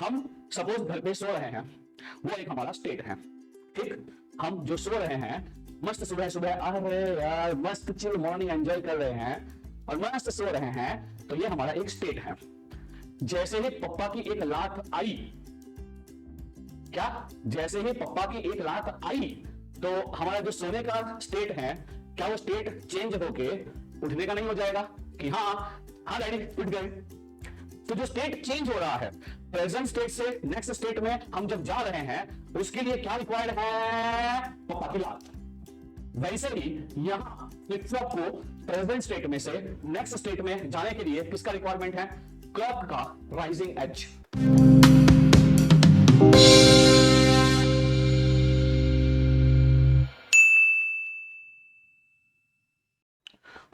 हम सपोज घर पे सो रहे हैं, वो एक हमारा स्टेट है। ठीक, हम जो सो रहे हैं, मस्त सुबह सुबह अरे यार मस्त चिल मॉर्निंग एंजॉय कर रहे हैं और मस्त सो रहे हैं, तो ये हमारा एक स्टेट है। जैसे ही पप्पा की एक लात आई, क्या जैसे ही पप्पा की एक लात आई तो हमारा जो सोने का स्टेट है, क्या वो स्टेट चेंज होके उठने का नहीं हो जाएगा कि हाँ हाँ डैडी उठ गए? तो जो स्टेट चेंज हो रहा है प्रेजेंट स्टेट से नेक्स्ट स्टेट में हम जब जा रहे हैं, उसके लिए क्या रिक्वायर्ड है? पप्पा की लात। वैसे ही यहां फ्लिप फ्लॉप को प्रेजेंट स्टेट में से नेक्स्ट स्टेट में जाने के लिए किसका रिक्वायरमेंट है? क्लॉक का rising edge.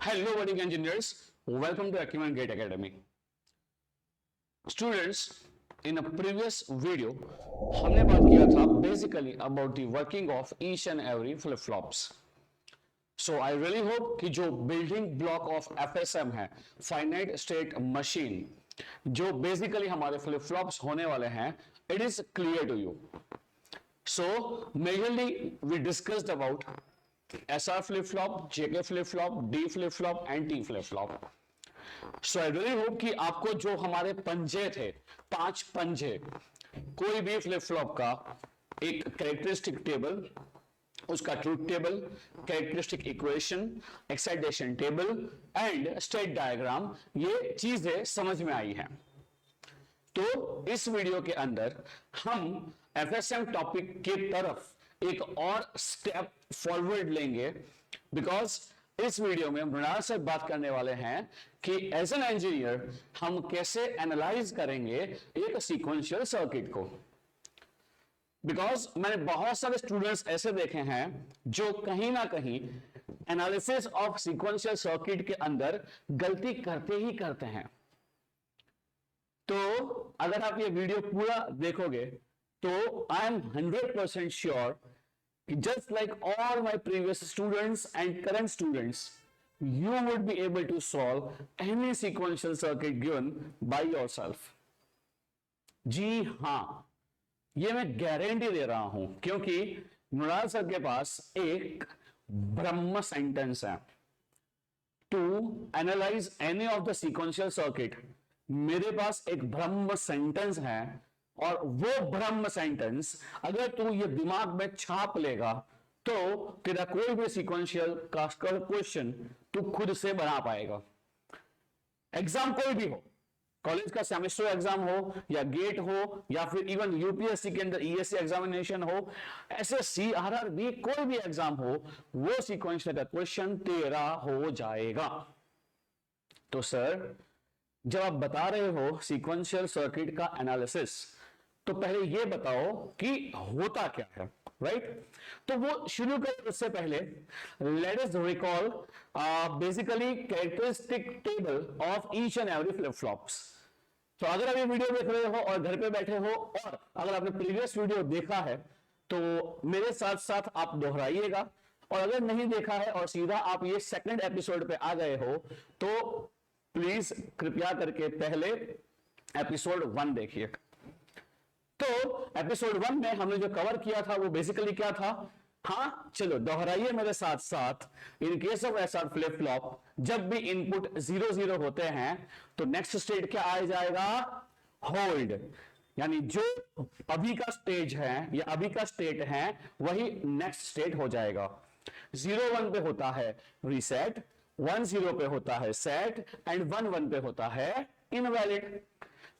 Hello working engineers, welcome to Acument GATE Academy. Students, in a previous video हमने बात किया था basically about the working of each and every flip flops. So I really hope कि जो building block of FSM है, finite state machine, जो basically हमारे flip flops होने वाले हैं, it is clear to you. So majorly we discussed about SR flip flop, JK flip flop, D flip flop and T flip flop. So I really hope कि आपको जो हमारे पंजे थे, 5 पंजे, कोई भी फ्लिप फ्लॉप का एक कैरेक्टरिस्टिक टेबल, उसका truth table, characteristic equation, excitation table and state diagram, ये चीजें समझ में आई हैं। तो इस वीडियो के अंदर हम एफएसएम टॉपिक की तरफ एक और स्टेप फॉरवर्ड लेंगे, बिकॉज इस वीडियो में मृणाल से बात करने वाले हैं कि एज एन इंजीनियर हम कैसे एनालाइज करेंगे एक सीक्वेंशियल सर्किट को। बिकॉज मैंने बहुत सारे स्टूडेंट्स ऐसे देखे हैं जो कहीं ना कहीं एनालिसिस ऑफ सीक्वेंशियल सर्किट के अंदर गलती करते ही करते हैं। तो अगर आप ये वीडियो पूरा देखोगे तो आई एम 100% श्योर कि just like all my previous students and current students, you would be able to solve any sequential circuit given by yourself. जी हां, ये मैं गारंटी दे रहा हूं, क्योंकि मृणाल सर के पास एक ब्रह्म सेंटेंस है to analyse any of the sequential circuit. मेरे पास एक ब्रह्म सेंटेंस है, और वो ब्रह्म सेंटेंस अगर तू ये दिमाग में छाप लेगा तो तेरा कोई भी सीक्वेंशियल का क्वेश्चन तू खुद से बना पाएगा। एग्जाम कोई भी हो, कॉलेज का सेमेस्टर एग्जाम हो या गेट हो या फिर इवन यूपीएससी के अंदर ईएससी एग्जामिनेशन हो, एसएससी, आरआरबी, कोई भी एग्जाम हो, वो सीक्वेंशियल का क्वेश्चन तेरा हो जाएगा। तो सर, जब आप बता रहे हो सीक्वेंशियल सर्किट का एनालिसिस, तो पहले ये बताओ कि होता क्या है, राइट? तो वो शुरू करने से पहले let us recall basically characteristic table of each and every flip flops. तो अगर आप ये वीडियो देख रहे हो और घर पे बैठे हो, और अगर आपने प्रीवियस वीडियो देखा है तो मेरे साथ साथ आप दोहराइएगा, और अगर नहीं देखा है और सीधा आप ये सेकंड एपिसोड पे आ गए हो तो प्लीज कृपया करके पहले एपिसोड 1 देखिए। तो एपिसोड 1 में हमने जो कवर किया था वो बेसिकली क्या था? हाँ, चलो दोहराइए मेरे साथ साथ। In case of SR flip flop, जब भी इनपुट 0 0 होते हैं तो नेक्स्ट स्टेट क्या आ जाएगा? होल्ड। यानी जो अभी का स्टेज है या अभी का स्टेट है वही नेक्स्ट स्टेट हो जाएगा। 0 1 पे होता है रीसेट, 1 0 पे होता है सेट एंड 1 1 पे होता है इनवैलिड।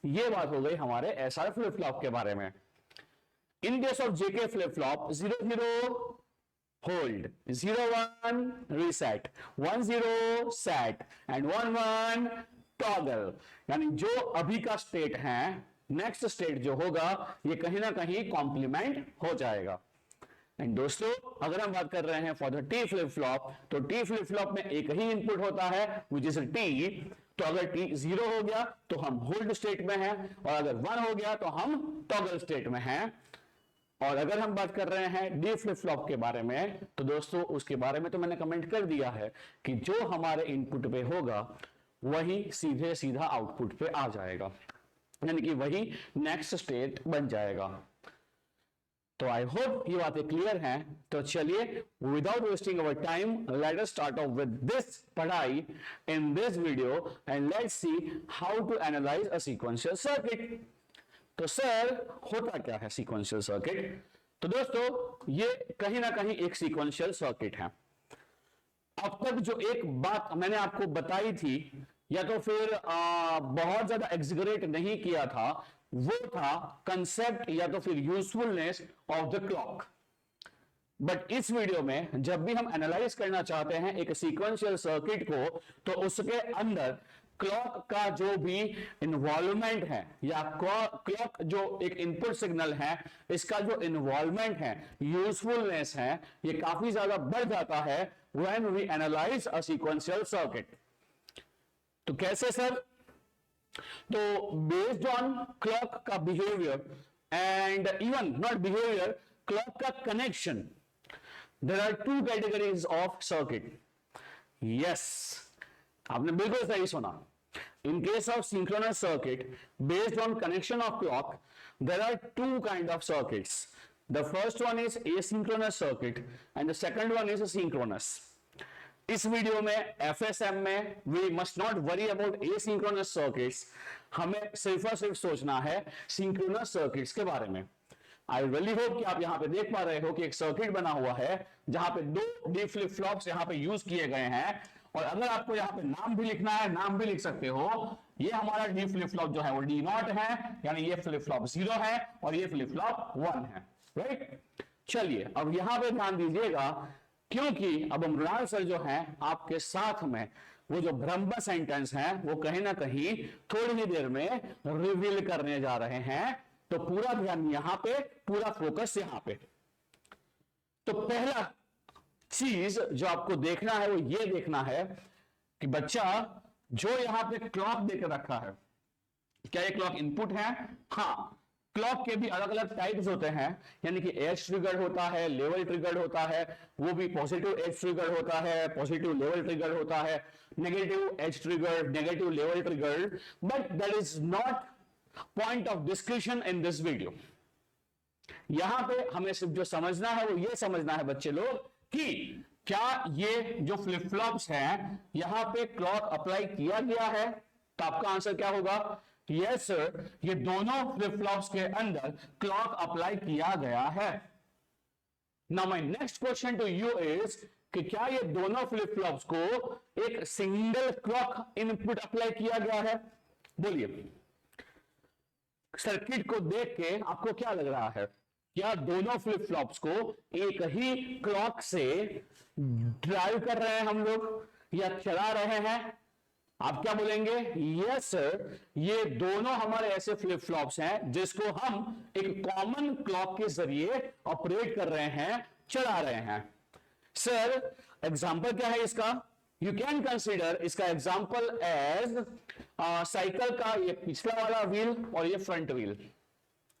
ये बात हो गई हमारे एसआर फ्लिप फ्लॉप के बारे में। In case of JK flip flop, 0 0 hold, 0 1 reset, 1 0 set and 1 1 toggle. यानी जो अभी का स्टेट है, नेक्स्ट स्टेट जो होगा ये कहीं ना कहीं कॉम्प्लीमेंट हो जाएगा। एंड दोस्तों, अगर हम बात कर रहे हैं for the T flip flop, तो टी फ्लिप फ्लॉप में एक ही इनपुट होता है विच इज टी। तो अगर टी 0 हो गया तो हम होल्ड स्टेट में हैं, और अगर 1 हो गया तो हम टॉगल स्टेट में हैं। और अगर हम बात कर रहे हैं डी फ्लिप फ्लॉप के बारे में, तो दोस्तों उसके बारे में तो मैंने कमेंट कर दिया है कि जो हमारे इनपुट पे होगा वही सीधे सीधा आउटपुट पे आ जाएगा। यानी कि वही नेक्स्ट स्टेट बन जाएगा। तो आई होप ये बातें क्लियर हैं। तो चलिए without wasting our time let us start off with this पढ़ाई in this video and let's see how to analyse a sequential circuit. तो सर होता क्या है सीक्वेंशियल सर्किट? तो दोस्तों ये कहीं ना कहीं एक सीक्वेंशियल सर्किट है। अब तक जो एक बात मैंने आपको बताई थी या तो फिर बहुत ज्यादा एग्जीगरेट नहीं किया था, वो था कंसेप्ट या तो फिर usefulness of the clock. But इस वीडियो में जब भी हम एनालाइज करना चाहते हैं एक सीक्वेंशियल सर्किट को, तो उसके अंदर क्लॉक का जो भी इन्वॉल्वमेंट है या क्लॉक जो एक इनपुट सिग्नल है, इसका जो इन्वॉल्वमेंट है, यूजफुलनेस है, ये काफी ज्यादा बढ़ जाता है when we analyse a sequential circuit. तो कैसे सर? तो बेस्ड ऑन क्लॉक का behaviour and even not behaviour, clock का connection, there are two categories of circuit. Yes, आपने बिल्कुल सही सुना। In case of synchronous circuit based on connection of clock, there are two kind of circuits. The first one is asynchronous circuit and the second one is synchronous. इस video में FSM में we must not worry about asynchronous circuits. हमें सिर्फ और सिर्फ सोचना है synchronous circuits के बारे में। I really hope कि आप यहाँ पे देख पा रहे हो कि एक सर्किट बना हुआ है जहां पे दो डी फ्लिप फ्लॉप्स यहाँ पे यूज किए गए हैं, और अगर आपको यहाँ पे नाम भी लिखना है नाम भी लिख सकते हो। ये हमारा डी फ्लिप फ्लॉप जो है वो डी नॉट है, यानी ये फ्लिप फ्लॉप 0 है और ये फ्लिप फ्लॉप 1 है, राइट। चलिए अब यहां पे ध्यान दीजिएगा, क्योंकि अब मृणाल सर जो है आपके साथ में वो जो ब्रह्म सेंटेंस है वो कहीं ना कहीं थोड़ी ही देर में रिवील करने जा रहे हैं। तो पूरा ध्यान यहां पे, पूरा फोकस यहां पे। तो पहला चीज जो आपको देखना है वो ये देखना है कि बच्चा जो यहां पे क्लॉक देकर रखा है, क्या ये क्लॉक इनपुट है? हाँ, क्लॉक के भी अलग अलग टाइप्स होते हैं, यानी कि एज ट्रिगर्ड होता है, लेवल ट्रिगर्ड होता है, वो भी पॉजिटिव एज ट्रिगर्ड होता है, पॉजिटिव लेवल ट्रिगर्ड होता है, negative edge triggered, negative level triggered. But that is not point of discussion in this video. यहां पे हमें सिर्फ जो समझना है वो ये समझना है बच्चे लोग कि क्या ये जो फ्लिप फ्लॉप्स हैं यहां पे क्लॉक अप्लाई किया गया है? तो आपका आंसर क्या होगा? यस सर, ये दोनों फ्लिप फ्लॉप्स के अंदर क्लॉक अप्लाई किया गया है। Now my next question to you is कि क्या ये दोनों फ्लिप फ्लॉप्स को एक सिंगल क्लॉक इनपुट अप्लाई किया गया है? बोलिए, सर्किट को देख के आपको क्या लग रहा है? क्या दोनों फ्लिप फ्लॉप्स को एक ही क्लॉक से ड्राइव कर रहे हैं हम लोग या चला रहे हैं? आप क्या बोलेंगे? यस सर, ये दोनों हमारे ऐसे फ्लिप फ्लॉप्स हैं जिसको हम एक कॉमन क्लॉक के जरिए ऑपरेट कर रहे हैं, चला रहे हैं। सर एग्जांपल क्या है इसका? यू कैन कंसीडर इसका एग्जांपल एज साइकिल का ये पिछला वाला व्हील और ये फ्रंट व्हील।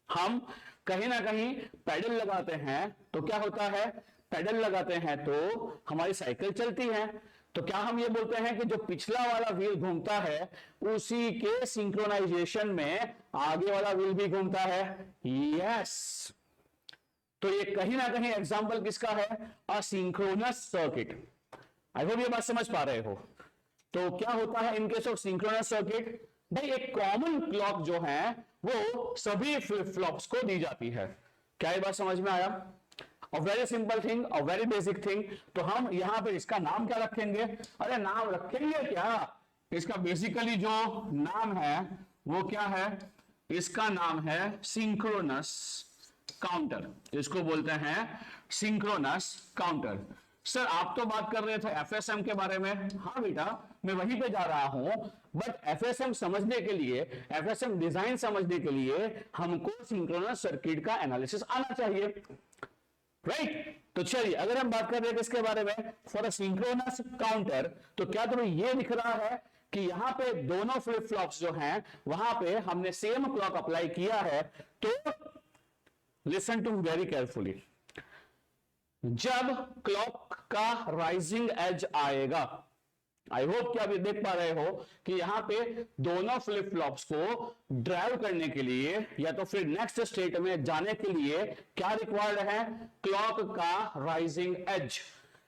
हम कहीं ना कहीं पैडल लगाते हैं तो क्या होता है? पैडल लगाते हैं तो हमारी साइकिल चलती है। तो क्या हम ये बोलते हैं कि जो पिछला वाला व्हील घूमता है उसी के सिंक्रोनाइजेशन में आगे वाला व्हील भी घूमता है? यस। तो ये कहीं ना कहीं एग्जांपल किसका है? Asynchronous circuit. आई होप ये बात समझ पा रहे हो। तो क्या होता है in case of synchronous circuit? भाई एक कॉमन क्लॉक जो है वो सभी फ्लिप फ्लॉप्स को दी जाती है। क्या ये बात समझ में आया? और वेरी सिंपल थिंग और वेरी बेसिक थिंग। तो हम यहां पे इसका नाम क्या रखेंगे? अरे नाम रखेंगे क्या, इसका बेसिकली जो नाम है वो क्या है? इसका नाम है सिंक्रोनस काउंटर। इसको बोलते हैं सिंक्रोनस काउंटर। सर आप तो बात कर रहे थे एफएसएम के बारे में। हाँ बेटा, मैं वहीं पे जा रहा हूं, बट एफएसएम समझने के लिए, एफएसएम डिजाइन समझने के लिए हमको सिंक्रोनस सर्किट का एनालिसिस आना चाहिए, राइट? तो चलिए अगर हम बात कर रहे हैं इसके बारे में, फॉर अ सिंक्रोनस काउंटर, तो क्या तुम्हें यह दिख रहा है कि यहां पे दोनों फ्लिप फ्लॉप्स जो हैं वहां पे हमने सेम क्लॉक अप्लाई किया है? तो लिसन टू वेरी केयरफुली। जब क्लॉक का राइजिंग एज आएगा, आई होप कि आप ये देख पा रहे हो कि यहां पे दोनों फ्लिप फ्लॉप्स को ड्राइव करने के लिए या तो फिर नेक्स्ट स्टेट में जाने के लिए क्या रिक्वायर्ड है, क्लॉक का राइजिंग एज।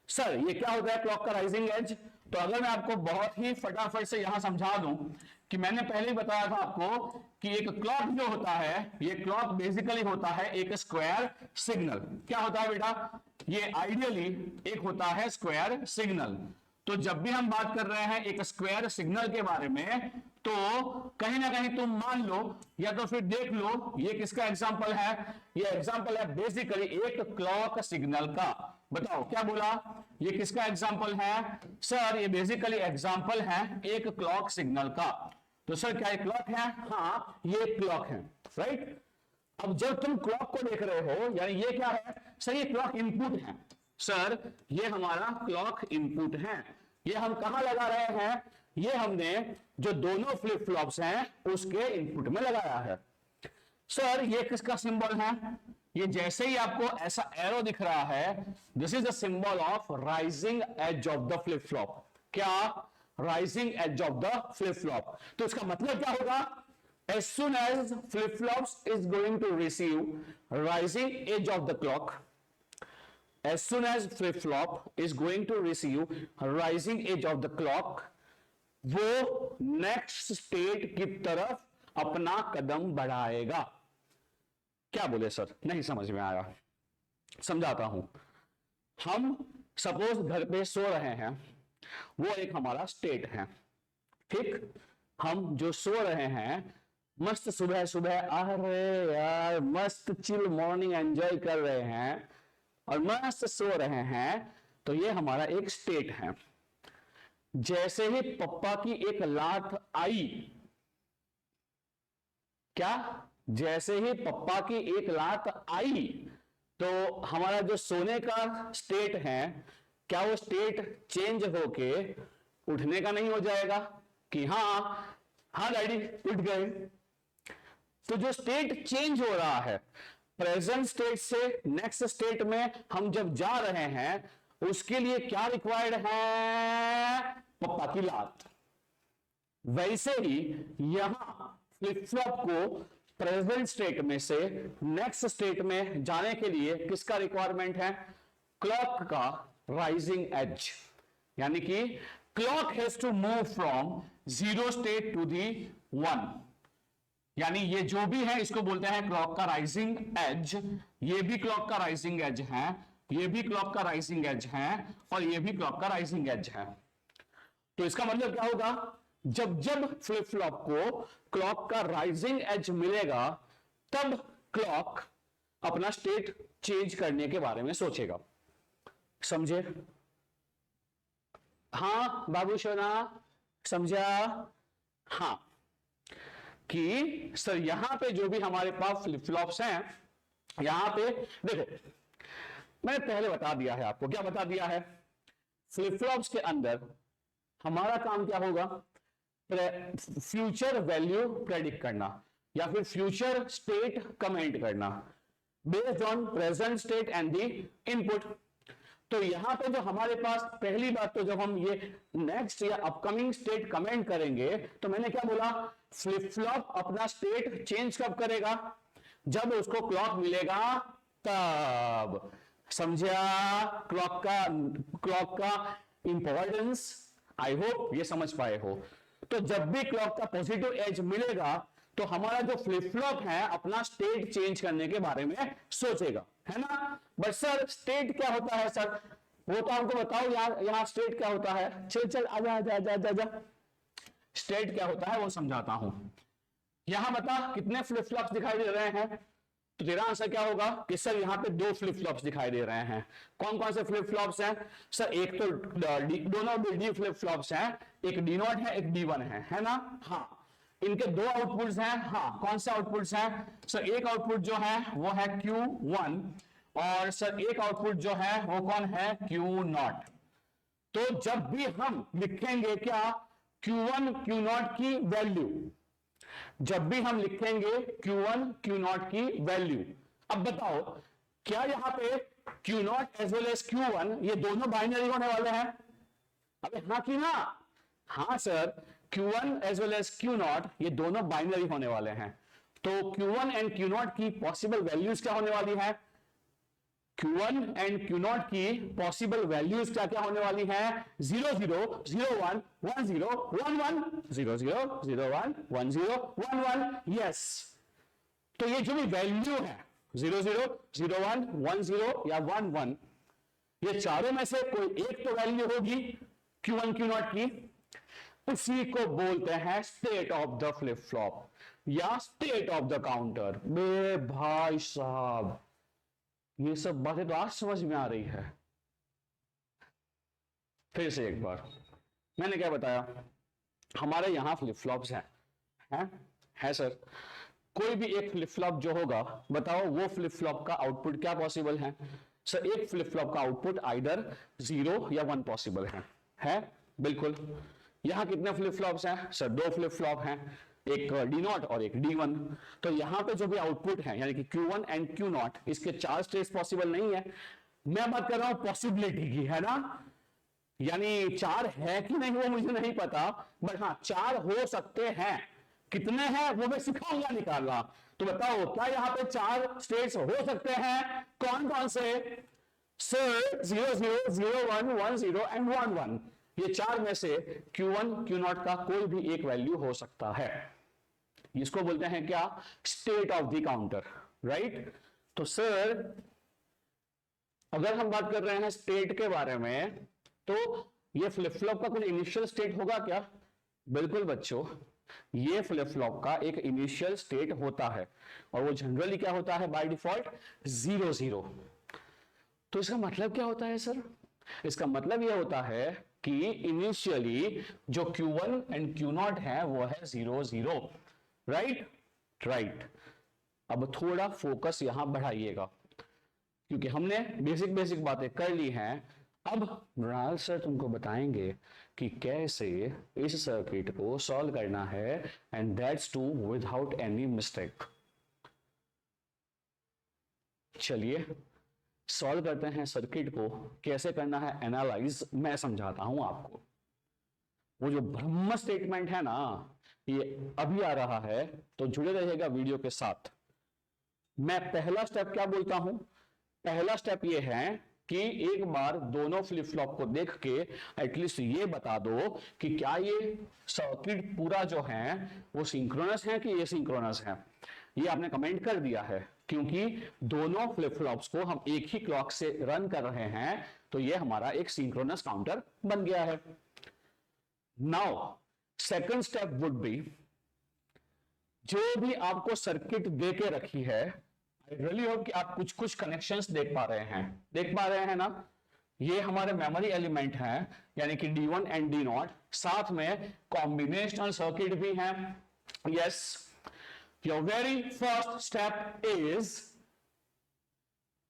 सर ये क्या होता है क्लॉक का राइजिंग एज? तो अगर मैं आपको बहुत ही फटाफट से यहां समझा दूं कि मैंने पहले ही बताया था आपको कि एक क्लॉक जो होता है, ये क्लॉक बेसिकली होता है एक स्क्वायर सिग्नल। क्या होता है बेटा? ये आइडियली एक होता है स्क्वायर सिग्नल। तो जब भी हम बात कर रहे हैं एक स्क्वायर सिग्नल के बारे में, तो कहीं ना कहीं तुम मान लो या तो फिर देख लो ये किसका एग्जांपल है। ये एग्जांपल है बेसिकली एक क्लॉक सिग्नल का। बताओ क्या बोला? ये किसका एग्जांपल है? सर ये बेसिकली एग्जांपल है एक क्लॉक सिग्नल का। तो सर क्या ये क्लॉक है? हाँ ये क्लॉक है, राइट। अब जब तुम क्लॉक को देख रहे हो, यानी ये क्या है? सर ये क्लॉक इनपुट है। सर ये हमारा क्लॉक इनपुट है। ये हम कहां लगा रहे हैं? ये हमने जो दोनों फ्लिप फ्लॉप्स हैं उसके इनपुट में लगाया है। सर ये किसका सिंबल है? ये जैसे ही आपको ऐसा एरो दिख रहा है, this is the symbol of rising edge of the flip flop. क्या? Rising edge of the flip flop. तो इसका मतलब क्या होगा? as soon as flip flops is going to receive rising edge of the clock, as soon as flip flop is going to receive rising edge of the clock, वो next state की तरफ अपना कदम बढ़ाएगा। क्या बोले सर? नहीं समझ में आया, समझाता हूं। हम सपोज घर पे सो रहे हैं, वो एक हमारा स्टेट है, ठीक। हम जो सो रहे हैं, मस्त सुबह सुबह अरे यार मस्त चिल मॉर्निंग एंजॉय कर रहे हैं और मस्त सो रहे हैं, तो ये हमारा एक स्टेट है। जैसे ही पप्पा की एक लात आई, क्या? जैसे ही पप्पा की एक लात आई, तो हमारा जो सोने का स्टेट है, क्या वो स्टेट चेंज होके उठने का नहीं हो जाएगा कि हाँ हाँ डैडी उठ गए? तो जो स्टेट चेंज हो रहा है, प्रेजेंट स्टेट से नेक्स्ट स्टेट में हम जब जा रहे हैं, उसके लिए क्या रिक्वायर्ड है? पप्पा की लात। वैसे ही यहां फ्लिप फ्लॉप को प्रेजेंट स्टेट में से नेक्स्ट स्टेट में जाने के लिए किसका रिक्वायरमेंट है? क्लॉक का राइजिंग एज। यानी कि clock has to move from zero state to the one. यानी ये जो भी है इसको बोलते हैं क्लॉक का राइजिंग एज। ये भी क्लॉक का राइजिंग एज है, ये भी क्लॉक का राइजिंग एज है, और ये भी क्लॉक का राइजिंग एज है। तो इसका मतलब क्या होगा? जब जब फ्लिप फ्लॉप को क्लॉक का राइजिंग एज मिलेगा, तब क्लॉक अपना स्टेट चेंज करने के बारे में सोचेगा। समझे? हाँ बाबू सोना, समझा? हाँ, कि सर यहां पे जो भी हमारे पास फ्लिप फ्लॉप्स हैं, यहां पे देखो मैंने पहले बता दिया है आपको। क्या बता दिया है? फ्लिप फ्लॉप्स के अंदर हमारा काम क्या होगा? फ्यूचर वैल्यू प्रेडिक्ट करना या फिर फ्यूचर स्टेट कमेंट करना based on present state and the input. तो यहां पे जो हमारे पास पहली बात, तो जब हम ये नेक्स्ट या अपकमिंग स्टेट कमेंट करेंगे, तो मैंने क्या बोला? फ्लिप फ्लॉप अपना स्टेट चेंज कब करेगा? जब उसको क्लॉक मिलेगा तब। समझा क्लॉक का इंपॉर्टेंस? आई होप ये समझ पाए हो। तो जब भी क्लॉक का पॉजिटिव एज मिलेगा, तो हमारा जो फ्लिप फ्लॉप है अपना स्टेट चेंज करने के बारे में सोचेगा, है ना? बट सर स्टेट क्या होता है सर? वो तो हमको बताओ यार, यहाँ स्टेट क्या होता है? चल चल आजा आजा आजा आजा आजा। स्टेट क्या होता है वो समझाता हूं। यहां बता कितने फ्लिप फ्लॉप्स दिखाई दे रहे हैं? तो तेरा आंसर क्या होगा कि सर यहाँ पे दो फ्लिप फ्लॉप्स दिखाई दे रहे हैं। कौन कौन से फ्लिप फ्लॉप्स हैं? सर एक तो दोनों डी फ्लिप फ्लॉप्स हैं, एक डी नॉट है एक डी वन है ना? हाँ। इनके दो आउटपुट्स हैं। हाँ, कौन से आउटपुट्स हैं? सर एक आउटपुट जो है वो है Q1 और सर एक आउटपुट जो है वो कौन है? Q0। तो जब भी हम लिखेंगे क्या Q1 Q0 की वैल्यू, जब भी हम लिखेंगे Q1 Q0 की वैल्यू, अब बताओ क्या यहां पे Q0 as well as Q1 ये दोनों बाइनरी होने वाले हैं? अबे हाँ कि ना? हाँ sir, Q1 as well as Q0 ये दोनों बाइनरी होने वाले हैं, तो Q1 एंड Q0 की पॉसिबल वैल्यूज क्या होने वाली है? Q1 एंड Q0 की पॉसिबल वैल्यूज क्या क्या होने वाली है? 0 0 0 1 1 0 1 1 0 0 0 1 1 0 1 1। यस, तो ये जो भी वैल्यू है 0 0 0 1 1 0 या 1 1, ये चारों में से कोई एक तो वैल्यू होगी Q1 Q0 की, उसी को बोलते हैं state of the flip flop या स्टेट ऑफ द काउंटर। बे भाई साहब, ये सब बातें तो आज समझ में आ रही है। फिर से एक बार, मैंने क्या बताया, हमारे यहां फ्लिप फ्लॉप्स हैं है सर। कोई भी एक फ्लिप फ्लॉप जो होगा, बताओ वो फ्लिप फ्लॉप का आउटपुट क्या पॉसिबल है? सर एक फ्लिप फ्लॉप का आउटपुट आइदर 0 या 1 पॉसिबल है बिल्कुल। यहां कितने फ्लिप फ्लॉप्स हैं? सर 2 फ्लिप फ्लॉप हैं, एक D0 और एक D1। तो यहां पे जो भी आउटपुट है यानी कि Q1 एंड Q0, इसके 4 स्टेट्स पॉसिबल नहीं है। मैं बात कर रहा हूं पॉसिबिलिटी की, है ना, यानी 4 है कि नहीं वो मुझे नहीं पता, बट हाँ 4 हो सकते हैं। कितने हैं वो मैं सिखाऊंगा निकालना। तो बताओ क्या यहां पे 4 स्टेट्स हो सकते हैं? कौन कौन से? Sir 0 0 0 1 1 0 and 1 1। ये 4 में से Q1 Q0 का कोई भी एक वैल्यू हो सकता है। इसको बोलते हैं क्या? State of the counter, right. तो सर अगर हम बात कर रहे हैं स्टेट के बारे में, तो ये फ्लिप फ्लॉप का कोई इनिशियल स्टेट होगा क्या? बिल्कुल बच्चों, ये फ्लिप फ्लॉप का एक इनिशियल स्टेट होता है, और वो जनरली क्या होता है? By default 0 0। तो इसका मतलब क्या होता है सर? इसका मतलब यह होता है कि इनिशियली जो Q1 एंड Q0 है वो है 0 0, राइट। अब थोड़ा फोकस यहां बढ़ाइएगा, क्योंकि हमने बेसिक बातें कर ली हैं। अब मृणाल सर तुमको बताएंगे कि कैसे इस सर्किट को सॉल्व करना है, and that's too without any mistake. चलिए सॉल्व करते हैं सर्किट को। कैसे करना है एनालाइज, मैं समझाता हूं आपको। वो जो ब्रह्म स्टेटमेंट है ना, ये अभी आ रहा है, तो जुड़े रहिएगा वीडियो के साथ। मैं पहला स्टेप क्या बोलता हूं? पहला स्टेप ये है कि एक बार दोनों फ्लिप फ्लॉप को देख के एटलीस्ट ये बता दो कि क्या ये सर्किट पूरा जो है वो सिंक्रोनस है कि ये सिंक्रोनस है। ये आपने कमेंट कर दिया है, क्योंकि दोनों फ्लिप फ्लॉप्स को हम एक ही क्लॉक से रन कर रहे हैं, तो ये हमारा एक सिंक्रोनस काउंटर बन गया है। Now second step would be, जो भी आपको सर्किट दे के रखी है, आई रियली होप कि आप कुछ कुछ कनेक्शंस देख पा रहे हैं ना। ये हमारे मेमोरी एलिमेंट हैं, यानी कि D1 एंड D0, साथ में कॉम्बिनेशनल सर्किट भी हैं। Yes, your very first step is,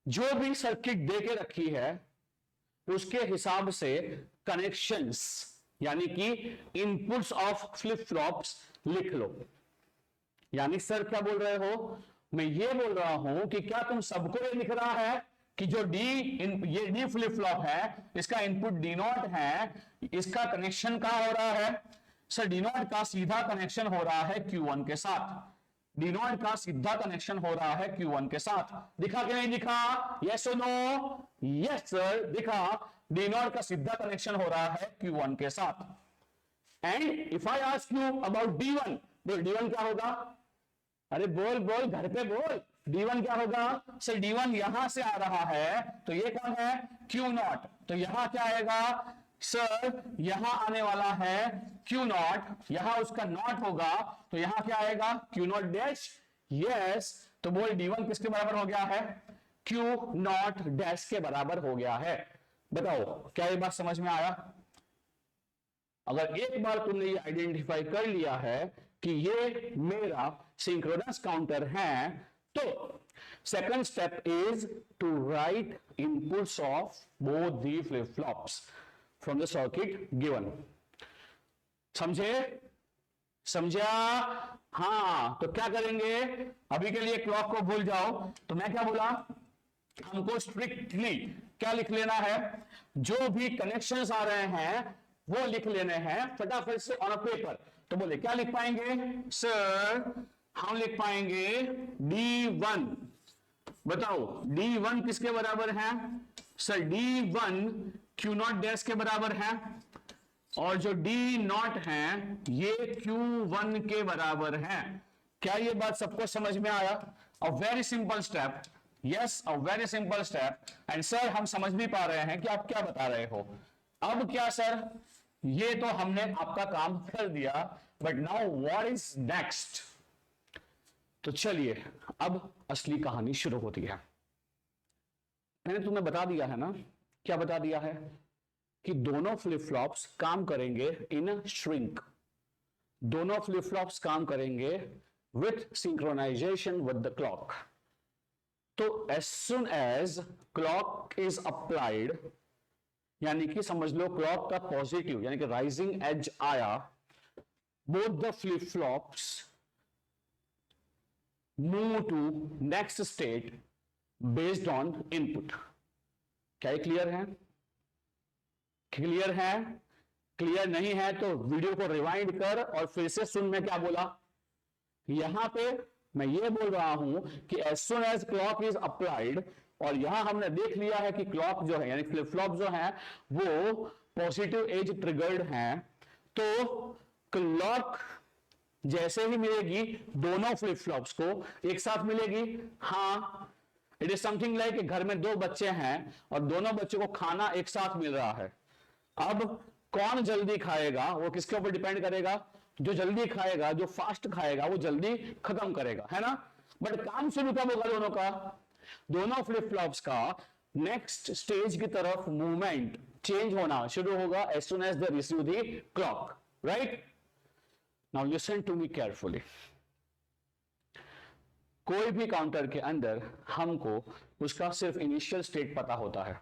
जो भी सर्किट दे के रखी है उसके हिसाब से कनेक्शंस यानी कि इनपुट्स ऑफ फ्लिप फ्लॉप्स लिख लो। यानी सर क्या बोल रहे हो? मैं ये बोल रहा हूं कि क्या तुम सबको ये लिख रहा है कि जो ये डी फ्लिप फ्लॉप है, इसका इनपुट D0 है, इसका कनेक्शन कहां हो रहा है? सर D0 का सीधा कनेक्शन हो रहा है Q1 के साथ। D0 का सीधा कनेक्शन हो रहा है Q1 के साथ। दिखा कि नहीं दिखा? यस और नो? यस सर दिखा। D0 का सीधा कनेक्शन हो रहा है Q1 के साथ। And if I ask you about D1, तो D1 क्या होगा? अरे बोल घर पे बोल, D1 क्या होगा? सर D1 यहां से आ रहा है, तो ये कौन है? Q0। तो यहां क्या आएगा? सर यहां आने वाला है Q0, यहां उसका नॉट होगा, तो यहां क्या आएगा? Q0 dash. यस, तो बोल D1 किसके बराबर हो गया है? Q0 डैश के बराबर हो गया है। बताओ क्या ये बात समझ में आया? अगर एक बार तुमने ये आइडेंटिफाई कर लिया है कि ये मेरा सिंक्रोनस काउंटर है, तो second step is to write inputs of both the flip flops from the circuit given. समझा? हाँ, तो क्या करेंगे? अभी के लिए क्लॉक को भूल जाओ। तो मैं क्या बोला? हमको स्ट्रिक्टली क्या लिख लेना है? जो भी कनेक्शंस आ रहे हैं वो लिख लेने हैं फटाफट से ऑन अ पेपर। तो बोले क्या लिख पाएंगे सर? हम लिख पाएंगे D1। बताओ D1 किसके बराबर है सर? D1 Q0 डैश के बराबर है, और जो D0 है ये Q1 के बराबर है। क्या ये बात सबको समझ में आया? A very simple step, yes a very simple step. And sir हम समझ भी पा रहे हैं कि आप क्या बता रहे हो। अब क्या सर? ये तो हमने आपका काम कर दिया, but now what is next? तो चलिए अब असली कहानी शुरू होती है। मैंने तुम्हें बता दिया है ना, क्या बता दिया है? कि दोनों फ्लिप फ्लॉप्स काम करेंगे इन श्रिंक, दोनों फ्लिप फ्लॉप्स काम करेंगे with synchronisation with the clock. तो as soon as clock is applied, यानी कि समझ लो क्लॉक का पॉजिटिव यानी कि राइजिंग एज आया, both the flip flops move to next state based on input. क्या ये क्लियर है? क्लियर है? क्लियर नहीं है तो वीडियो को रिवाइंड कर और फिर से सुन। मैं क्या बोला? यहां पे मैं ये बोल रहा हूं कि as soon as clock is applied, और यहां हमने देख लिया है कि क्लॉक जो है यानी फ्लिप फ्लॉप जो है वो पॉजिटिव एज ट्रिगर्ड है। तो क्लॉक जैसे ही मिलेगी दोनों फ्लिप फ्लॉप्स को एक साथ मिलेगी। हाँ, इट इज समथिंग लाइक घर में दो बच्चे हैं और दोनों बच्चों को खाना एक साथ मिल रहा है। अब कौन जल्दी खाएगा वो किसके ऊपर डिपेंड करेगा? जो जल्दी खाएगा, जो फास्ट खाएगा वो जल्दी खत्म करेगा, है ना? बट काम शुरू कब होगा दोनों का? दोनों फ्लिप फ्लॉप्स का नेक्स्ट स्टेज की तरफ मूवमेंट चेंज होना शुरू होगा as soon as they receive the clock, right? Now listen to me carefully. कोई भी काउंटर के अंदर हमको उसका सिर्फ इनिशियल स्टेट पता होता है।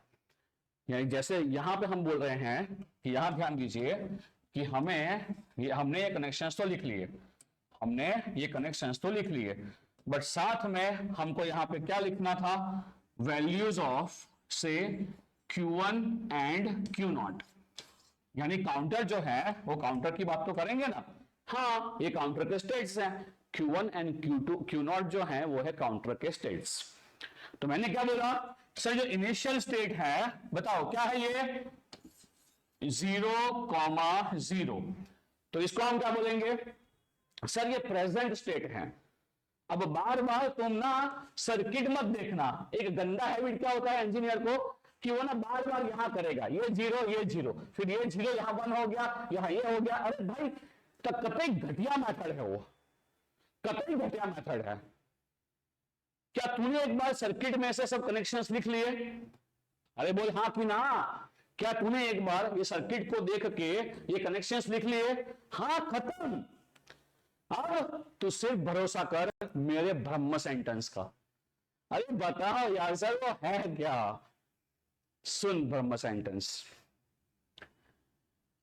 यानी जैसे यहां पे हम बोल रहे हैं कि यहां ध्यान दीजिए कि हमने ये कनेक्शंस तो लिख लिए, हमने ये कनेक्शंस तो लिख लिए, बट साथ में हमको यहां पे क्या लिखना था? वैल्यूज ऑफ से Q1 एंड Q0। यानी काउंटर जो है वो काउंटर की बात तो करेंगे ना। हाँ, ये काउंटर के स्टेट्स हैं। Q1 एंड Q0 जो है वो है काउंटर के स्टेट्स। तो मैंने क्या बोला सर? जो इनिशियल स्टेट है बताओ क्या है? ये 0,0। तो इसको हम क्या बोलेंगे सर? ये प्रेजेंट स्टेट है। अब बार बार तुम ना सर्किट मत देखना। एक गंदा हैबिट क्या होता है इंजीनियर को कि वो ना बार बार यहां करेगा, ये जीरो, फिर ये जीरो यहां 1 हो गया, यहां ये हो गया। अरे भाई तब कतई घटिया मेथड है, वो कतई घटिया मेथड है। क्या तूने एक बार सर्किट में से सब कनेक्शंस लिख लिए? अरे बोल हाँ कि ना। क्या तूने एक बार ये सर्किट को देख के ये कनेक्शंस लिख लिए? हाँ, खत्म। अब तू सिर्फ भरोसा कर मेरे ब्रह्म सेंटेंस का। अरे बताओ यार सर वो है क्या? सुन ब्रह्म सेंटेंस।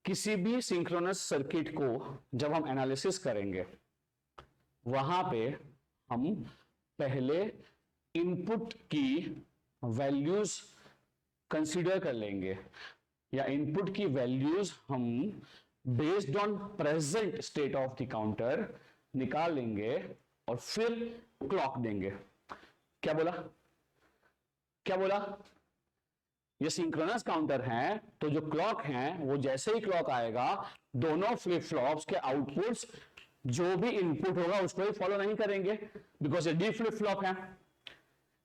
किसी भी सिंक्रोनस सर्किट को जब हम एनालिसिस करेंगे वहां पे हम पहले इनपुट की वैल्यूज कंसीडर कर लेंगे, या इनपुट की वैल्यूज हम based on present state of the counter निकाल लेंगे और फिर क्लॉक देंगे। क्या बोला? क्या बोला? ये सिंक्रोनस काउंटर है तो जो क्लॉक है वो जैसे ही क्लॉक आएगा दोनों फ्लिप फ्लॉप्स के आउटपुट्स जो भी इनपुट होगा उसको ही फॉलो नहीं करेंगे, बिकॉज ये डी फ्लिप फ्लॉप है।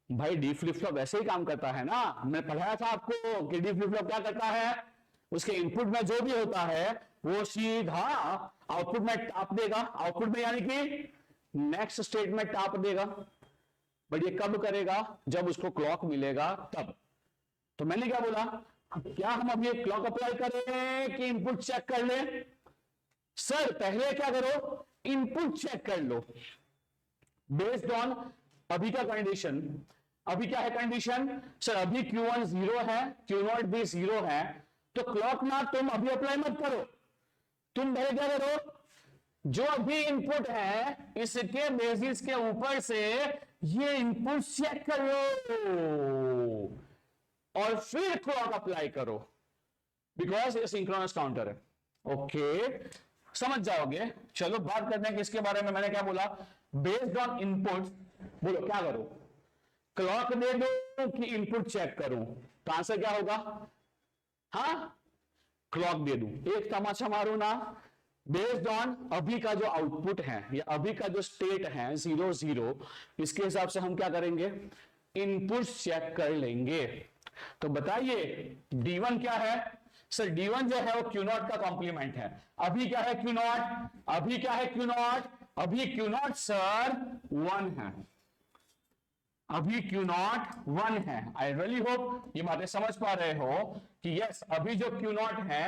भाई डी फ्लिप फ्लॉप ऐसे ही काम करता है ना। मैं पढ़ाया था आपको कि डी फ्लिप फ्लॉप क्या करता है, उसके इनपुट में जो भी होता है वो सीधा आउटपुट में टाप देगा। आउटपुट में यानी कि नेक्स्ट स्टेट में टाप देगा। बट ये कब करेगा? जब उसको क्लॉक मिलेगा तब। तो मैंने क्या बोला, क्या हम अब ये क्लॉक अप्लाई करें कि इनपुट चेक कर ले? सर पहले क्या करो, इनपुट चेक कर लो बेस्ड ऑन अभी का कंडीशन। अभी क्या है कंडीशन? सर अभी Q1 0 है, Q0 भी 0 है, तो क्लॉक ना तुम अभी अप्लाई मत करो। तुम पहले क्या करो, जो अभी इनपुट है इसके बेसिस के ऊपर से ये इनपुट चेक करो और फिर क्लॉक अप्लाई करो, बिकॉज ये सिंक्रोनस काउंटर है। ओके, समझ जाओगे। चलो बात करते हैं किसके बारे में। मैंने क्या बोला, बेस्ड ऑन इनपुट, बोलो क्या करो, क्लॉक दे दो कि इनपुट चेक करूं, तो आंसर क्या होगा, हाँ क्लॉक दे दूं। एक तमाचा मारो ना, बेस्ड ऑन अभी का जो आउटपुट है या अभी का जो स्टेट है 0 0, इसके हिसाब से हम क्या करेंगे, इनपुट चेक कर लेंगे। तो बताइए D1 क्या है सर, D1 जो है वो Q0 का कॉम्प्लीमेंट है। अभी क्या है Q0, अभी क्या है Q0, अभी Q0 सर 1 है, अभी Q0 1 है। आई रियली होप ये बातें समझ पा रहे हो कि यस अभी जो Q0 है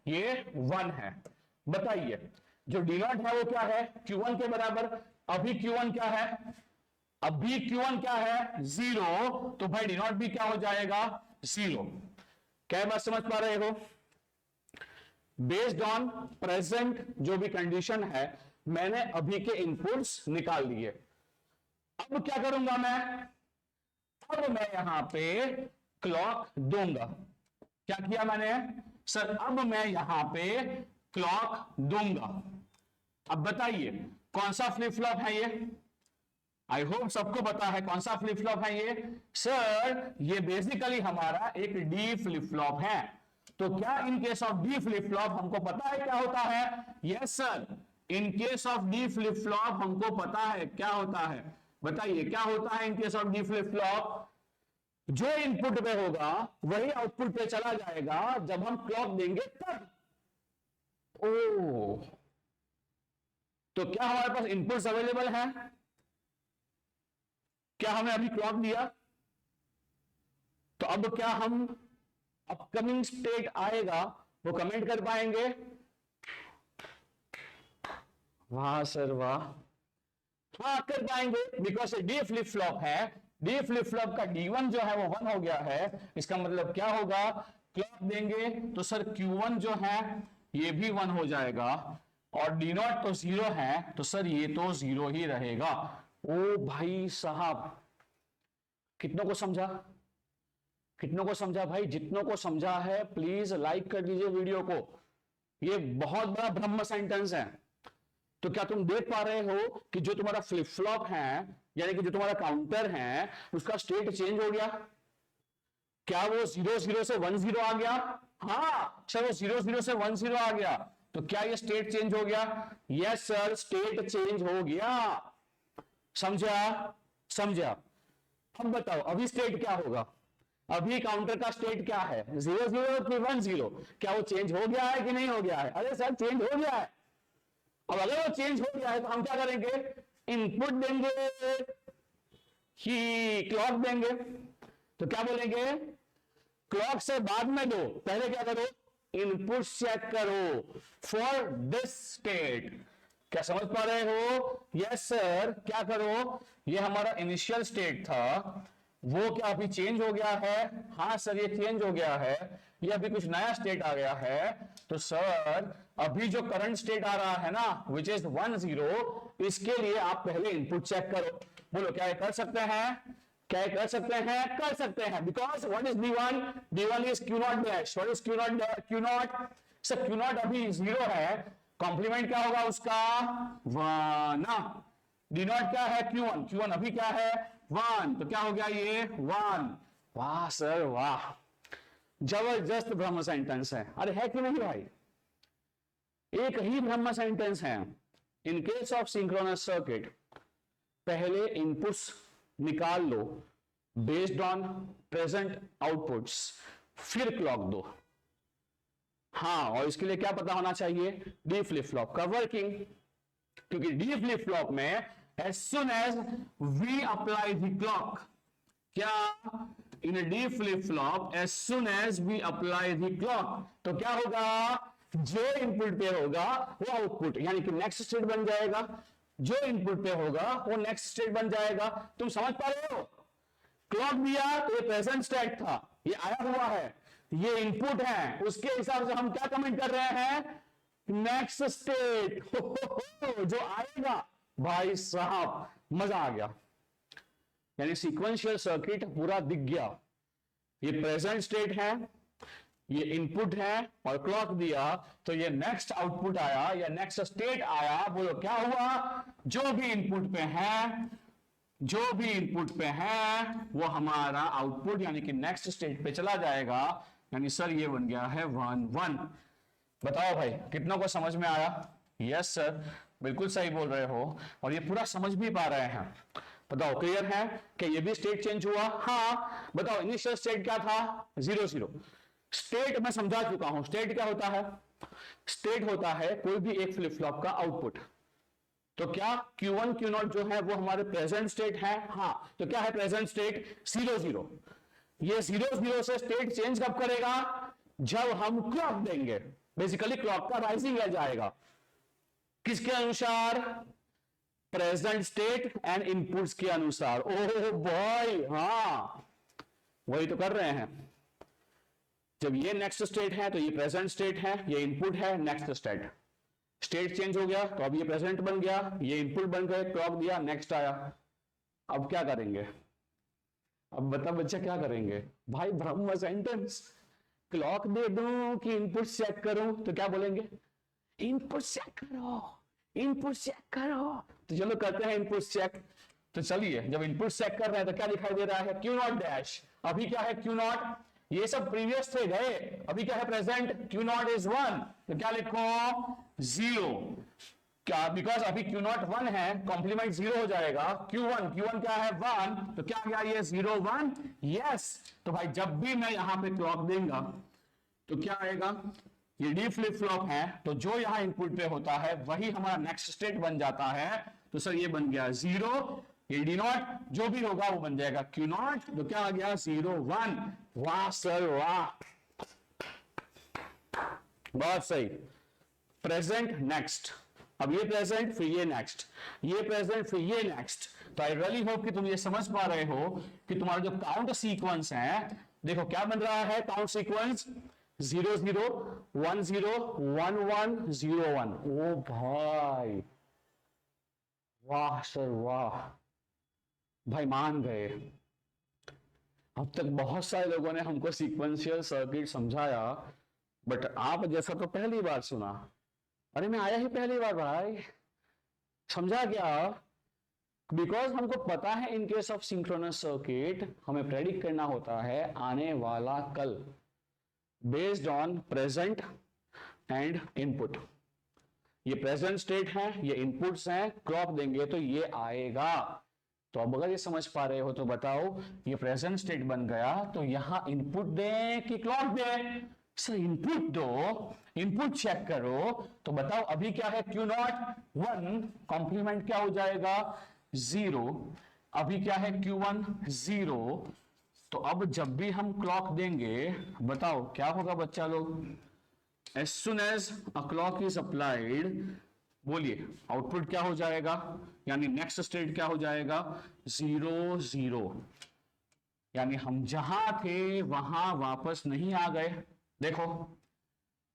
ये 1 है। बताइए जो D0 है वो क्या है, Q1 के बराबर। अभी Q1 क्या है, अभी Q1 क्या है 0, तो भाई D0 भी क्या हो जाएगा 0। क्या बात समझ पा रहे हो। बेस्ड ऑन प्रेजेंट जो भी कंडीशन है, मैंने अभी के इनपुट्स निकाल लिए। अब क्या करूंगा मैं, अब मैं यहां पे क्लॉक दूंगा। क्या किया मैंने सर, अब मैं यहां पे क्लॉक दूंगा। अब बताइए कौन सा फ्लिप फ्लॉप है ये, आई होप सबको पता है कौन सा फ्लिप फ्लॉप है ये। सर ये बेसिकली हमारा एक डी फ्लिप फ्लॉप है। तो क्या in case of D flip flop हमको पता है क्या होता है, yes sir in case of D flip flop हमको पता है क्या होता है। बताइए क्या होता है in case of D flip flop, जो इनपुट पे होगा वही आउटपुट पे चला जाएगा जब हम क्लॉक देंगे तब। ओ तो क्या हमारे पास इनपुट्स अवेलेबल है, क्या हमें अभी क्लॉक दिया, तो अब क्या हम अपकमिंग स्टेट आएगा वो कमेंट कर पाएंगे, वाह सर वाह, हाँ कर पाएंगे बिकॉज डी फ्लिप फ्लॉप है। डी फ्लिप फ्लॉप का D1 जो है वो 1 हो गया है। इसका मतलब क्या होगा, क्लॉक देंगे तो सर Q1 जो है ये भी 1 हो जाएगा और D0 तो 0 है, तो सर ये तो 0 ही रहेगा। ओ भाई साहब कितनों को समझा, कितनों को समझा भाई, जितनों को समझा है प्लीज लाइक कर दीजिए वीडियो को। ये बहुत बड़ा ब्रह्म सेंटेंस है। तो क्या तुम देख पा रहे हो कि जो तुम्हारा फ्लिप फ्लॉप है यानी कि जो तुम्हारा काउंटर है उसका स्टेट चेंज हो गया, क्या वो 0 0 से 1 0 आ गया, हाँ सर वो 0 0 से 1 0 आ गया, तो क्या ये स्टेट चेंज हो गया, यस सर स्टेट चेंज हो गया। समझा, समझा। अब बताओ अभी स्टेट क्या होगा, अभी काउंटर का स्टेट क्या है 0 0 कि 1 0, क्या वो चेंज हो गया है कि नहीं हो गया है, अरे सर चेंज हो गया है। अब अगर वो चेंज हो गया है तो हम क्या करेंगे, इनपुट देंगे कि क्लॉक देंगे, तो क्या बोलेंगे क्लॉक से बाद में दो, पहले क्या करो इनपुट चेक करो फॉर दिस स्टेट। क्या समझ पा रहे हो, यस सर क्या करो, ये हमारा इनिशियल स्टेट था वो क्या अभी चेंज हो गया है, हाँ सर ये चेंज हो गया है, ये अभी कुछ नया स्टेट आ गया है, तो सर अभी जो करंट स्टेट आ रहा है ना विच इज 1 0, इसके लिए आप पहले इनपुट चेक करो। बोलो क्या कर सकते हैं, क्या कर सकते हैं, कर सकते हैं, because what is D1, D1 is Q0 dash, what is Q0, sir Q0 अभी 0 है, कॉम्प्लीमेंट क्या होगा उसका 1, D0 क्या है Q1, Q1 अभी क्या है 1, तो क्या हो गया ये 1। वाह सर वाह, जबरदस्त ब्रह्म सेंटेंस है, अरे है कि नहीं भाई, एक ही ब्रह्म सेंटेंस है। In case of synchronous circuit पहले इनपुट्स निकाल लो बेस्ड ऑन प्रेजेंट आउटपुट्स, फिर क्लॉक दो। हाँ और इसके लिए क्या पता होना चाहिए, डी फ्लिप फ्लॉप का वर्किंग, क्योंकि डी फ्लिप फ्लॉप में as soon as we apply the clock, क्या in a D flip flop as soon as we apply the clock, तो क्या होगा, जो इनपुट पे होगा वो आउटपुट यानी कि नेक्स्ट स्टेट बन जाएगा, जो इनपुट पे होगा वो नेक्स्ट स्टेट बन जाएगा। तुम समझ पा रहे हो, क्लॉक दिया तो ये प्रेजेंट स्टेट था, ये आया हुआ है, ये इनपुट है, उसके हिसाब से हम क्या कमेंट कर रहे हैं, नेक्स्ट स्टेट जो आएगा। भाई साहब मजा आ गया, यानी सीक्वेंशियल सर्किट पूरा दिख गया। ये प्रेजेंट स्टेट है, ये इनपुट है और क्लॉक दिया तो ये नेक्स्ट आउटपुट आया या नेक्स्ट स्टेट आया। बोलो क्या हुआ? जो भी इनपुट पे है, जो भी इनपुट पे है वो हमारा आउटपुट यानी कि नेक्स्ट स्टेट पे चला जाएगा। यानी सर ये बन गया है 1 1। बताओ भाई कितनों को समझ में आया? यस सर, बिल्कुल सही बोल रहे हो और ये पूरा समझ भी पा रहे हैं। बताओ क्लियर है कि ये भी स्टेट चेंज हुआ? हाँ। बताओ इनिशियल स्टेट क्या था? 0 0। स्टेट मैं समझा चुका हूं। स्टेट क्या होता है? स्टेट होता है कोई भी एक फ्लिप फ्लॉप का आउटपुट। तो क्या Q1 Q0 जो है वो हमारे प्रेजेंट स्टेट है? हाँ। तो क्या है प्रेजेंट स्टेट? 0 0। ये 0 0 से स्टेट चेंज कब करेगा? जब हम क्लॉक देंगे। बेसिकली क्लॉक का राइजिंग एज आएगा। किसके अनुसार? प्रेजेंट स्टेट एंड इनपुट्स के अनुसार। ओह भाई, हाँ वही तो कर रहे हैं। जब ये नेक्स्ट स्टेट है तो ये प्रेजेंट स्टेट है, ये इनपुट है, नेक्स्ट स्टेट। स्टेट चेंज हो गया तो अब ये प्रेजेंट बन गया, ये इनपुट बन गए, क्लॉक दिया, नेक्स्ट आया। अब क्या करेंगे? अब बता बच्चा क्या करेंगे? भाई ब्रह्म सेंटेंस। क्लॉक दे दूं कि इनपुट चेक करूं? तो क्या बोलेंगे? इनपुट चेक करो, इनपुट चेक करो। तो चलो करते हैं इनपुट चेक। तो चलिए जब इनपुट चेक कर रहे हैं तो क्या दिखाई दे रहा है? Q0 dash. अभी क्या है? Q0। ये सब प्रीवियस थे गए, अभी क्या है? प्रेजेंट। Q0 इज 1 तो क्या लिखो? 0। क्या? बिकॉज अभी Q0 1 है, कॉम्प्लीमेंट 0 हो जाएगा। Q1 क्या है? 1 तो क्या गया ये? 0 1। यस। तो भाई जब भी मैं यहां पे क्लॉक देंगे तो क्या आएगा? ये डी फ्लिप फ्लॉप है तो जो यहां इनपुट पे होता है वही हमारा नेक्स्ट स्टेट बन जाता है। तो सर ये बन गया 0, ये डी नॉट जो भी होगा वो बन जाएगा Q0। तो क्या आ गया? 0 1। वाह सर वाह, बहुत सही। प्रेजेंट नेक्स्ट, अब ये प्रेजेंट फिर ये नेक्स्ट, ये प्रेजेंट फिर ये नेक्स्ट। तो आई रियली होप कि तुम ये समझ पा रहे हो कि तुम्हारा जो काउंट सीक्वेंस है, देखो क्या बन रहा है काउंट सीक्वेंस? 0 0 1 0 1 1 0 1। ओ भाई वाह सर वाह, भाई मान गए। अब तक बहुत सारे लोगों ने हमको सीक्वेंशियल सर्किट समझाया, बट आप जैसा तो पहली बार सुना। अरे मैं आया ही पहली बार भाई, समझा क्या? बिकॉज हमको पता है in case of synchronous circuit हमें प्रेडिक्ट करना होता है आने वाला कल based on present and input. ये प्रेजेंट स्टेट है, ये इनपुट्स हैं, क्लॉक देंगे तो ये आएगा। तो अब अगर ये समझ पा रहे हो तो बताओ, ये प्रेजेंट स्टेट बन गया तो यहां इनपुट दे कि क्लॉक दे? सर इनपुट दो, इनपुट चेक करो। तो बताओ अभी क्या है? Q0 1, कॉम्प्लीमेंट क्या हो जाएगा? 0। अभी क्या है? Q1 0। तो अब जब भी हम क्लॉक देंगे बताओ क्या होगा बच्चा लोग? As soon as a clock is applied, बोलिए आउटपुट क्या हो जाएगा? यानी नेक्स्ट स्टेट क्या हो जाएगा? 0 0। यानी हम जहां थे वहां वापस नहीं आ गए। देखो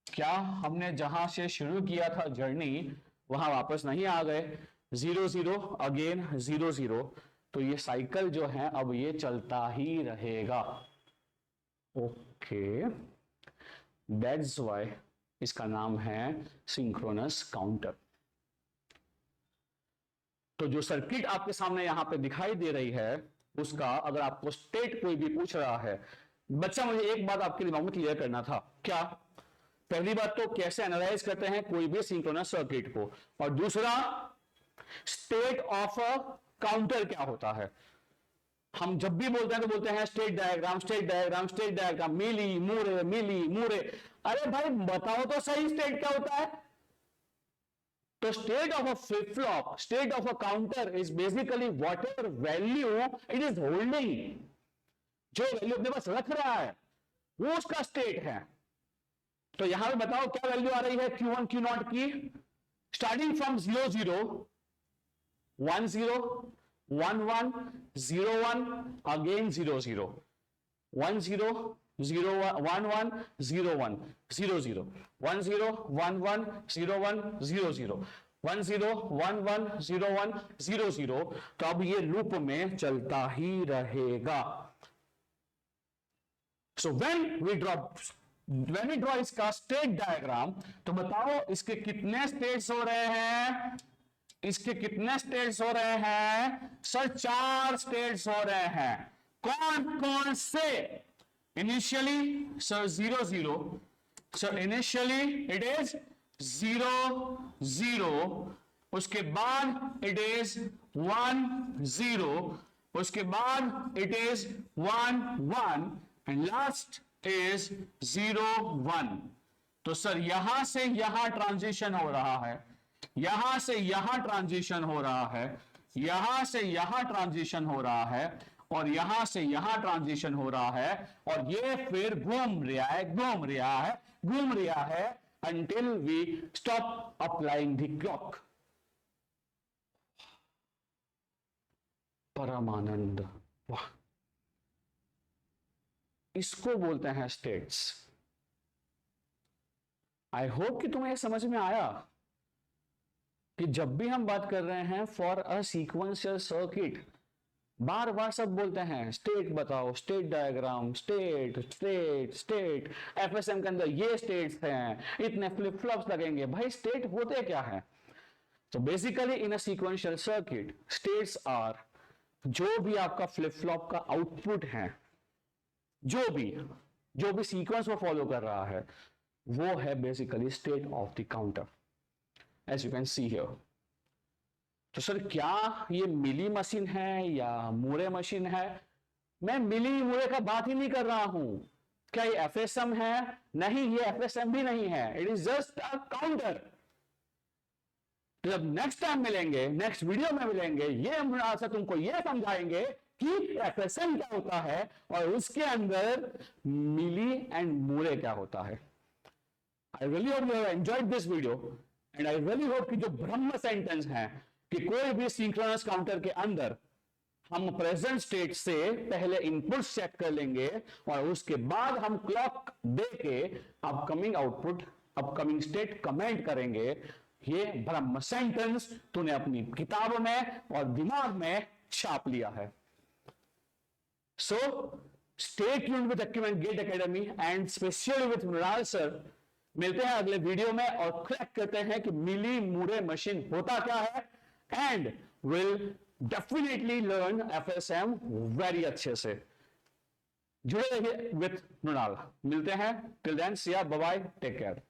क्या हमने जहां से शुरू किया था जर्नी वहां वापस नहीं आ गए। 0 0 अगेन 0 0। तो ये साइकिल जो है अब ये चलता ही रहेगा। ओके, दैट्स व्हाई इसका नाम है सिंक्रोनस काउंटर। तो जो सर्किट आपके सामने यहां पे दिखाई दे रही है उसका अगर आपको स्टेट कोई भी पूछ रहा है, बच्चा मुझे एक बात आपके दिमाग में क्लियर करना था। क्या? पहली बात तो कैसे एनालाइज करते हैं कोई भी सिंक्रोनस सर्किट को, और दूसरा स्टेट ऑफ अ काउंटर क्या होता है। हम जब भी बोलते हैं तो बोलते हैं state diagram, state diagram, state diagram, Mealy Moore Mealy Moore. अरे भाई बताओ तो सही स्टेट क्या होता है? तो state of a flip flop, state of a counter is basically what ever value it is holding. जो वैल्यू अपने पास रख रहा है वो उसका स्टेट है। तो यहां पे बताओ क्या वैल्यू आ रही है Q1 Q0 की? Starting from 0 0 1 0 1 1 0 1 again 0 0 1 0 0 1 1 0 1 0 0 1 0 1 1 0 1 0 0 1 0 1 1 0 1 0 0। तो अब ये लूप में चलता ही रहेगा। So when we drop when we draw इसका स्टेट डायग्राम, तो बताओ इसके कितने स्टेट्स हो रहे हैं? इसके कितने स्टेट्स हो रहे हैं सर? 4 स्टेट्स हो रहे हैं। कौन कौन से? Initially sir 0 0, sir initially it is 0 0, उसके बाद इट इज 1 0, उसके बाद it is 1 1 and last is 0 1। तो सर यहां से यहां ट्रांजिशन हो रहा है, यहां से यहां ट्रांजिशन हो रहा है, यहां से यहां ट्रांजिशन हो रहा है, और यहां से यहां ट्रांजिशन हो रहा है, और ये फिर घूम रहा है, घूम रहा है, घूम रहा है until we stop applying the clock। परमानंद, वाह, इसको बोलते हैं स्टेट्स। आई होप कि तुम्हें समझ में आया कि जब भी हम बात कर रहे हैं फॉर अ सीक्वेंशियल सर्किट, बार बार सब बोलते हैं स्टेट बताओ, state diagram, state state state, FSM के अंदर ये स्टेट्स हैं, इतने फ्लिप फ्लॉप्स लगेंगे। भाई स्टेट होते क्या है? तो basically in a sequential circuit states are, जो भी आपका फ्लिप फ्लॉप का आउटपुट है, जो भी सीक्वेंस को फॉलो कर रहा है, वो है basically state of the counter, as you can see here. तो सर क्या ये मिली मशीन है या मूरे मशीन है? मैं मिली मूरे का बात ही नहीं कर रहा हूं। क्या ये एफएसएम है? नहीं, ये एफएसएम भी नहीं है, it is just a counter. जब नेक्स्ट टाइम मिलेंगे, नेक्स्ट वीडियो में मिलेंगे, ये हम आज से तुमको ये समझाएंगे कि एफएसएम क्या होता है और उसके अंदर मिली एंड मूरे क्या होता है। आई really hope you have enjoyed this video and I really hope कि जो ब्रह्म सेंटेंस है कि कोई भी सिंक्रोनस काउंटर के अंदर हम प्रेजेंट स्टेट से पहले इनपुट चेक कर लेंगे और उसके बाद हम क्लॉक देके upcoming output, upcoming state comment करेंगे। ये ब्रह्म सेंटेंस तूने अपनी किताबों में और दिमाग में छाप लिया है। So stay tuned with Acument GATE Academy and specially with Mrinal sir. मिलते हैं अगले वीडियो में और क्रैक करते हैं कि मिली मूरे मशीन होता क्या है, and will definitely learn FSM very अच्छे से। जुड़े रहिए विथ मृणाल। मिलते हैं, टिल देन सी या, बाय बाय, टेक केयर।